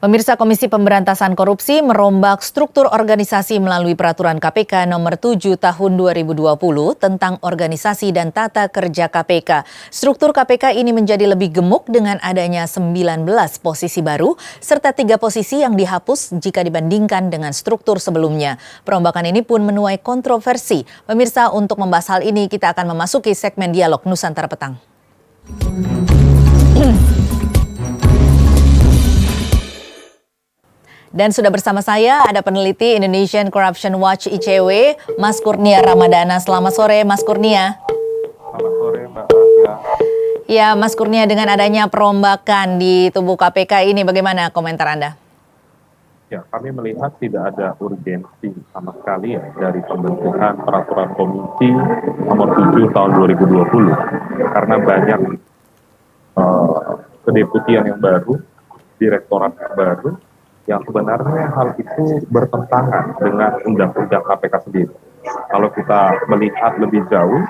Pemirsa Komisi Pemberantasan Korupsi merombak struktur organisasi melalui Peraturan KPK Nomor 7 Tahun 2020 tentang organisasi dan tata kerja KPK. Struktur KPK ini menjadi lebih gemuk dengan adanya 19 posisi baru serta 3 posisi yang dihapus jika dibandingkan dengan struktur sebelumnya. Perombakan ini pun menuai kontroversi. Pemirsa, untuk membahas hal ini kita akan memasuki segmen Dialog Nusantara Petang. Dan sudah bersama saya ada peneliti Indonesian Corruption Watch ICW, Mas Kurnia Ramadana. Selamat sore, Mas Kurnia. Selamat sore, Mbak Tasya. Ya, Mas Kurnia, dengan adanya perombakan di tubuh KPK ini, bagaimana komentar Anda? Ya, kami melihat tidak ada urgensi sama sekali ya dari pembentukan peraturan komisi nomor 7 tahun 2020. Karena banyak kedeputian yang baru, direktorat yang baru, yang sebenarnya hal itu bertentangan dengan undang-undang KPK sendiri. Kalau kita melihat lebih jauh,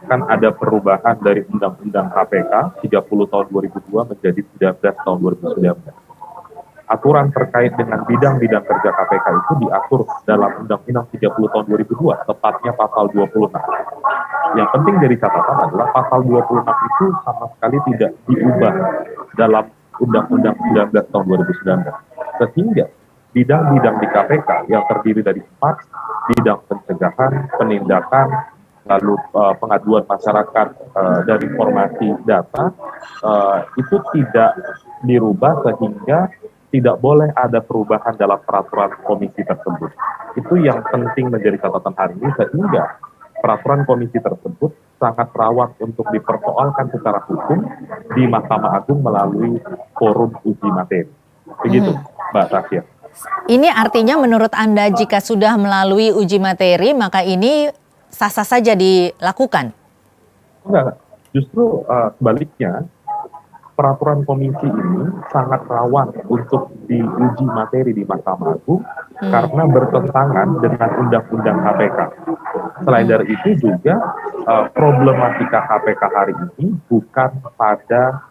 kan ada perubahan dari undang-undang KPK 30 tahun 2002 menjadi 19 tahun 2019. Aturan terkait dengan bidang-bidang kerja KPK itu diatur dalam Undang-Undang 30 tahun 2002, tepatnya pasal 26. Yang penting dari catatan adalah pasal 26 itu sama sekali tidak diubah dalam Undang-Undang 19 tahun 2019. Sehingga bidang-bidang di KPK yang terdiri dari 4 bidang pencegahan, penindakan, lalu pengaduan masyarakat dan informasi data itu tidak dirubah sehingga tidak boleh ada perubahan dalam peraturan komisi tersebut. Itu yang penting menjadi catatan hari ini sehingga peraturan komisi tersebut sangat rawan untuk dipersoalkan secara hukum di Mahkamah Agung melalui forum uji materi. Begitu, Mbak Tasya. Ini artinya menurut Anda jika sudah melalui uji materi, maka ini sah-sah saja dilakukan? Enggak, justru sebaliknya, peraturan komisi ini sangat rawan untuk diuji materi di Mahkamah Agung karena bertentangan dengan Undang-Undang KPK. Selain dari itu juga problematika KPK hari ini bukan pada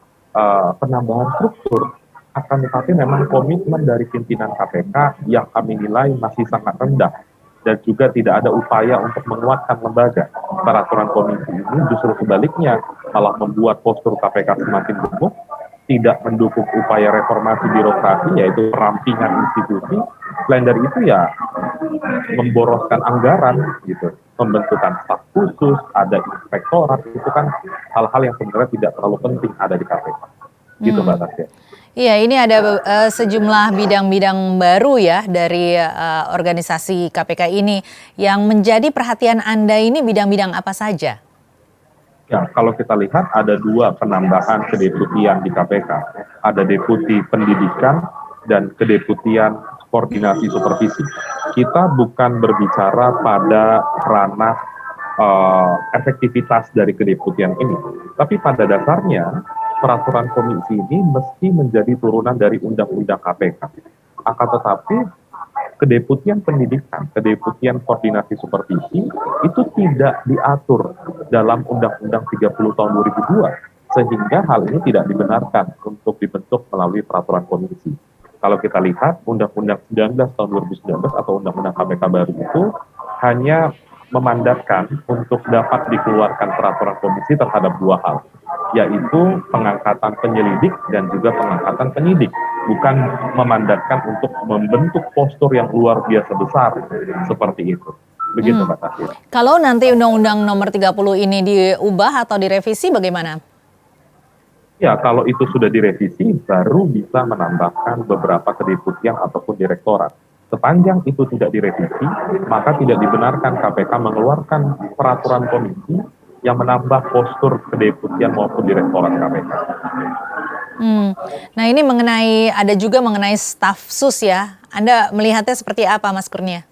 penambahan struktur, akan tetapi memang komitmen dari pimpinan KPK yang kami nilai masih sangat rendah dan juga tidak ada upaya untuk menguatkan lembaga. Peraturan komisi ini justru sebaliknya malah membuat postur KPK semakin gemuk, tidak mendukung upaya reformasi birokrasi yaitu perampingan institusi. Selain dari itu ya memboroskan anggaran gitu, pembentukan staf khusus, ada inspektorat, itu kan hal-hal yang sebenarnya tidak terlalu penting ada di KPK. Gitu Mbak Tasya. Iya, ini ada sejumlah bidang-bidang baru ya dari organisasi KPK ini. Yang menjadi perhatian Anda ini bidang-bidang apa saja? Ya, kalau kita lihat ada 2 penambahan kedeputian di KPK. Ada deputi pendidikan dan kedeputian koordinasi supervisi. Kita bukan berbicara pada ranah efektivitas dari kedeputian ini. Tapi pada dasarnya peraturan komisi ini mesti menjadi turunan dari Undang-Undang KPK. Akan tetapi kedeputian pendidikan, kedeputian koordinasi supervisi itu tidak diatur dalam Undang-Undang 30 tahun 2002 sehingga hal ini tidak dibenarkan untuk dibentuk melalui peraturan komisi. Kalau kita lihat Undang-Undang 19 tahun 2019 atau Undang-Undang KPK baru itu hanya memandatkan untuk dapat dikeluarkan peraturan komisi terhadap 2 hal, yaitu pengangkatan penyelidik dan juga pengangkatan penyidik, bukan memandatkan untuk membentuk postur yang luar biasa besar seperti itu. Begitu Mbak Tasya. Kalau nanti Undang-Undang Nomor 30 ini diubah atau direvisi bagaimana? Ya, kalau itu sudah direvisi, baru bisa menambahkan beberapa kedeputian ataupun direktorat. Sepanjang itu tidak direvisi, maka tidak dibenarkan KPK mengeluarkan peraturan komisi yang menambah postur kedeputian maupun direktorat KPK. Nah ini ada juga mengenai staf sus ya. Anda melihatnya seperti apa Mas Kurnia?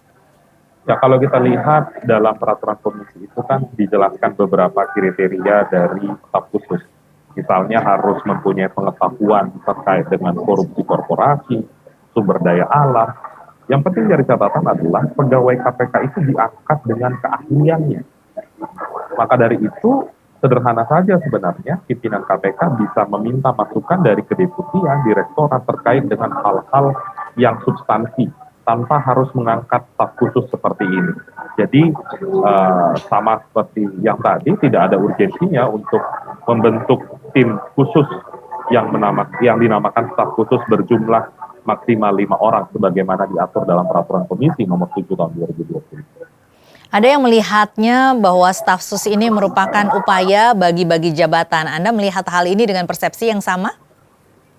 Ya, kalau kita lihat dalam peraturan komisi itu kan dijelaskan beberapa kriteria dari staf khusus. Misalnya harus mempunyai pengetahuan terkait dengan korupsi korporasi, sumber daya alam. Yang penting dari catatan adalah pegawai KPK itu diangkat dengan keahliannya. Maka dari itu Sederhana saja sebenarnya, pimpinan KPK bisa meminta masukan dari kedeputian, direktorat terkait dengan hal-hal yang substansi tanpa harus mengangkat staf khusus seperti ini. Jadi sama seperti yang tadi, tidak ada urgensinya untuk membentuk tim khusus yang dinamakan staf khusus berjumlah maksimal 5 orang sebagaimana diatur dalam peraturan komisi nomor 7 tahun 2020. Ada yang melihatnya bahwa staf sus ini merupakan upaya bagi-bagi jabatan. Anda melihat hal ini dengan persepsi yang sama?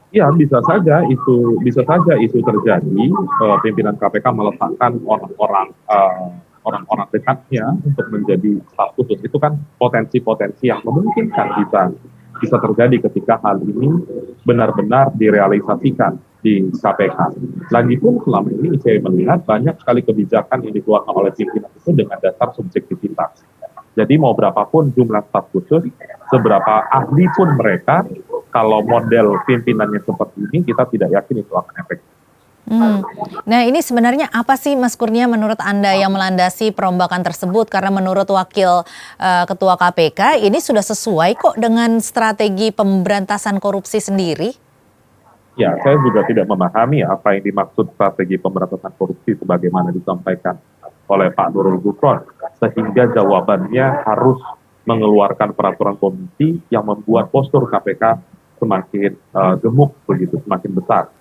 Ya, bisa saja itu terjadi. Pimpinan KPK meletakkan orang-orang dekatnya untuk menjadi staf khusus. Itu kan potensi-potensi yang memungkinkan bisa terjadi ketika hal ini benar-benar direalisasikan di KPK. Lagipun selama ini ICW melihat banyak sekali kebijakan yang dikeluarkan oleh pimpinan itu dengan dasar subjektivitas. Jadi mau berapapun jumlah staf khusus, seberapa ahli pun mereka, kalau model pimpinannya seperti ini, kita tidak yakin itu akan efektif. Nah ini sebenarnya apa sih Mas Kurnia menurut Anda yang melandasi perombakan tersebut? Karena menurut Wakil Ketua KPK ini sudah sesuai kok dengan strategi pemberantasan korupsi sendiri? Ya, saya juga tidak memahami apa yang dimaksud strategi pemberantasan korupsi sebagaimana disampaikan oleh Pak Nurul Gufron, sehingga jawabannya harus mengeluarkan peraturan komisi yang membuat postur KPK semakin gemuk begitu, semakin besar.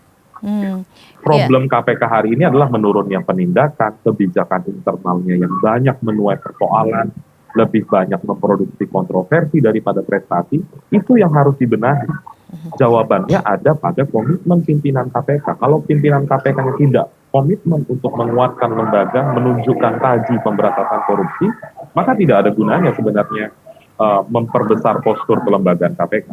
Problem KPK hari ini adalah menurunnya penindakan, kebijakan internalnya yang banyak menuai persoalan, lebih banyak memproduksi kontroversi daripada prestasi, itu yang harus dibenahi. Jawabannya ada pada komitmen pimpinan KPK. Kalau pimpinan KPK-nya tidak komitmen untuk menguatkan lembaga, menunjukkan taji pemberantasan korupsi, maka tidak ada gunanya sebenarnya memperbesar postur kelembagaan KPK.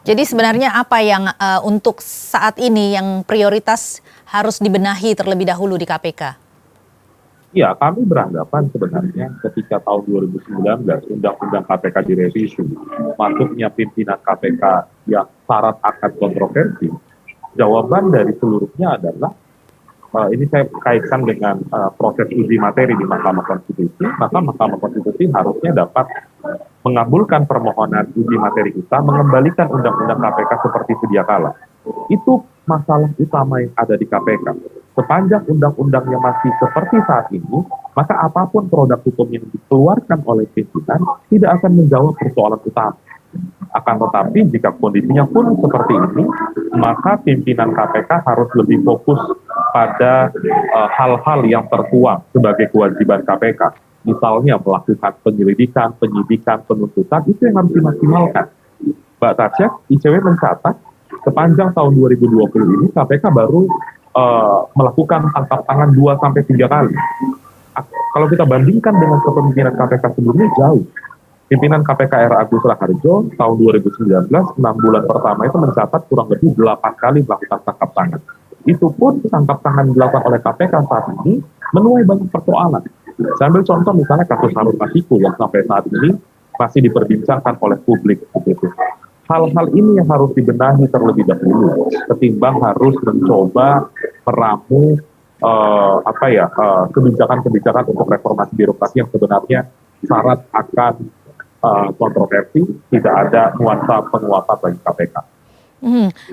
Jadi sebenarnya apa yang untuk saat ini yang prioritas harus dibenahi terlebih dahulu di KPK? Ya, kami beranggapan sebenarnya ketika tahun 2019 Undang-Undang KPK direvisi, masuknya pimpinan KPK yang syarat akan kontroversi, jawaban dari seluruhnya adalah, ini saya kaitkan dengan proses uji materi di Mahkamah Konstitusi, maka Mahkamah Konstitusi harusnya dapat mengabulkan permohonan uji materi kita, mengembalikan Undang-Undang KPK seperti sedia kala. Itu masalah utama yang ada di KPK. Sepanjang undang-undangnya masih seperti saat ini, maka apapun produk hukum yang dikeluarkan oleh pimpinan tidak akan menjawab persoalan utama. Akan tetapi jika kondisinya pun seperti ini, maka pimpinan KPK harus lebih fokus pada hal-hal yang tertuang sebagai kewajiban KPK. Misalnya melakukan penyelidikan, penyidikan, penuntutan, itu yang harus dimaksimalkan. Mbak Tasya, ICW mencatat sepanjang tahun 2020 ini KPK baru melakukan tangkap tangan 2-3 kali. Kalau kita bandingkan dengan kepemimpinan KPK sebelumnya jauh. Pimpinan KPK era Agus Raharjo tahun 2019, 6 bulan pertama itu mencatat kurang lebih 8 kali melakukan tangkap tangan. Itu pun tangkap tangan dilakukan oleh KPK saat ini menuai banyak persoalan. Saya ambil contoh misalnya kasus Harun Masiku yang sampai saat ini masih diperbincangkan oleh publik begitu. Hal-hal ini yang harus dibenahi terlebih dahulu, ketimbang harus mencoba meramu kebijakan-kebijakan untuk reformasi birokrasi yang sebenarnya syarat akan kontroversi, tidak ada nuansa penguatan bagi KPK.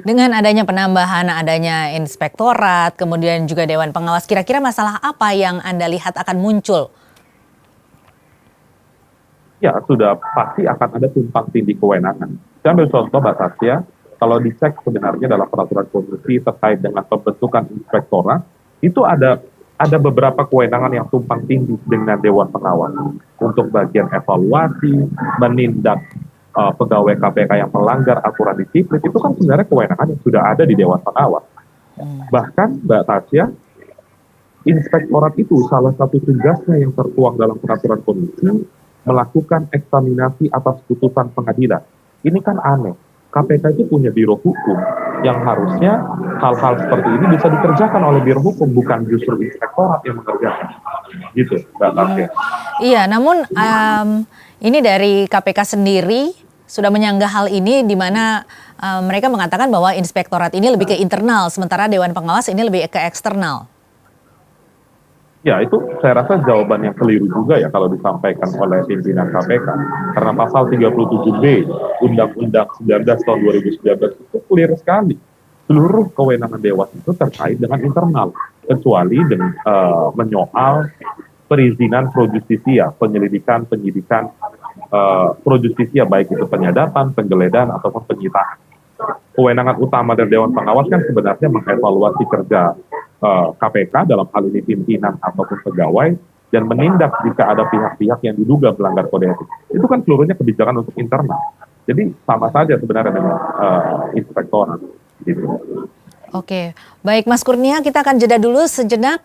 Dengan adanya penambahan, adanya inspektorat, kemudian juga Dewan Pengawas, kira-kira masalah apa yang Anda lihat akan muncul? Ya, sudah pasti akan ada tumpang tindih kewenangan. Saya ambil contoh Mbak Tasya, kalau dicek sebenarnya dalam peraturan komisi terkait dengan pembentukan inspektorat, itu ada beberapa kewenangan yang tumpang tindih dengan Dewan Pengawas. Untuk bagian evaluasi, menindak pegawai KPK yang melanggar aturan disiplin, itu kan sebenarnya kewenangan yang sudah ada di Dewan Pengawas. Bahkan Mbak Tasya, inspektorat itu salah satu tugasnya yang tertuang dalam peraturan komisi, melakukan eksaminasi atas putusan pengadilan. Ini kan aneh. KPK itu punya biro hukum yang harusnya hal-hal seperti ini bisa dikerjakan oleh biro hukum, bukan justru inspektorat yang mengerjakan. Gitu, Mbak Tasya. Iya, namun ini dari KPK sendiri sudah menyanggah hal ini di mana mereka mengatakan bahwa inspektorat ini lebih ke internal, sementara Dewan Pengawas ini lebih ke eksternal. Ya, itu saya rasa jawaban yang keliru juga ya kalau disampaikan oleh pimpinan KPK. Karena pasal 37B Undang-Undang 19 tahun 2019 itu clear sekali. Seluruh kewenangan Dewas itu terkait dengan internal, kecuali dengan menyoal perizinan pro justisia, penyelidikan, penyidikan pro justisia, baik itu penyadapan, penggeledahan, ataupun penyitaan. Kewenangan utama dari Dewan Pengawas kan sebenarnya mengevaluasi kerja KPK dalam hal ini pimpinan ataupun pegawai dan menindak jika ada pihak-pihak yang diduga melanggar kode etik. Itu kan seluruhnya kebijakan untuk internal. Jadi sama saja sebenarnya dengan inspektorat. Gitu. Oke, baik Mas Kurnia, kita akan jeda dulu sejenak.